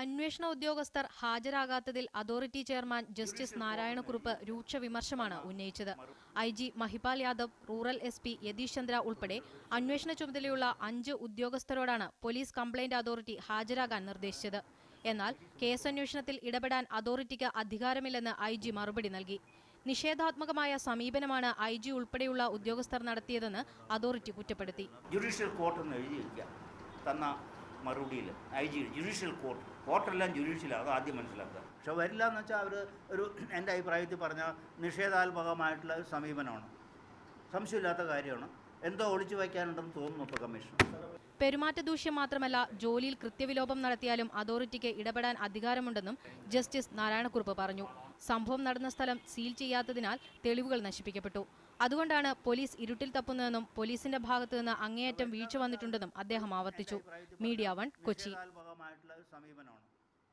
അന്വേഷണ ഉദ്യോഗസ്ഥർ ഹാജരാകാത്തതിൽ അതോറിറ്റി ചെയർമാൻ ജസ്റ്റിസ് നാരായണക്കുറുപ്പ് രൂക്ഷ വിമർശനമാണ് ഉന്നയിച്ചത്. IG Mahipal Yadav, rural SP Yathish Chandra ഉൾപ്പെടെ അന്വേഷണ ചുമതലയുള്ള 5 ഉദ്യോഗസ്ഥരോടാണ് പോലീസ് കംപ്ലയിന്റ് അതോറിറ്റി ഹാജരാകാൻ നിർദ്ദേശിച്ചത്. എന്നാൽ കേസന്വേഷണത്തിൽ ഇടപെടാൻ അതോറിറ്റിക്ക് അധികാരമില്ലെന്ന് IG മറുപടി നൽകി. നിഷേധാത്മകമായ സമീപനമാണ് IG ഉൾപ്പെടെയുള്ള ഉദ്യോഗസ്ഥർ നടത്തിയതെന്ന് അതോറിറ്റി കുറ്റപ്പെടുത്തി. ജുഡീഷ്യൽ കോർട്ട് തന്ന മറുപടിയിൽ IG ജുഡീഷ്യൽ കോർട്ടെല്ലാം ജുഡീഷ്യലാണ്, അത് ആദ്യം മനസ്സിലാക്കുക. പക്ഷെ വരില്ല എന്ന് വെച്ചാൽ അവർ എൻ്റെ അഭിപ്രായത്തിൽ പറഞ്ഞാൽ നിഷേധാത്മകമായിട്ടുള്ള സമീപനമാണ്, സംശയമില്ലാത്ത കാര്യമാണ്. എന്തോ ഒളിച്ചു വയ്ക്കാനുണ്ടെന്ന് തോന്നുന്നു ഇപ്പോൾ കമ്മീഷൻ. പെരുമാറ്റ ദൂഷ്യം മാത്രമല്ല, ജോലിയിൽ കൃത്യവിലോപം നടത്തിയാലും അതോറിറ്റിക്ക് ഇടപെടാൻ അധികാരമുണ്ടെന്നും ജസ്റ്റിസ് നാരായണക്കുറുപ്പ് പറഞ്ഞു. സംഭവം നടന്ന സ്ഥലം സീൽ ചെയ്യാത്തതിനാൽ തെളിവുകൾ നശിപ്പിക്കപ്പെട്ടു. അതുകൊണ്ടാണ് പോലീസ് ഇരുട്ടിൽ തപ്പുന്നതെന്നും പോലീസിന്റെ ഭാഗത്തു നിന്ന് അങ്ങേയറ്റം വീഴ്ച വന്നിട്ടുണ്ടെന്നും അദ്ദേഹം ആവർത്തിച്ചു. മീഡിയ 1 കൊച്ചി.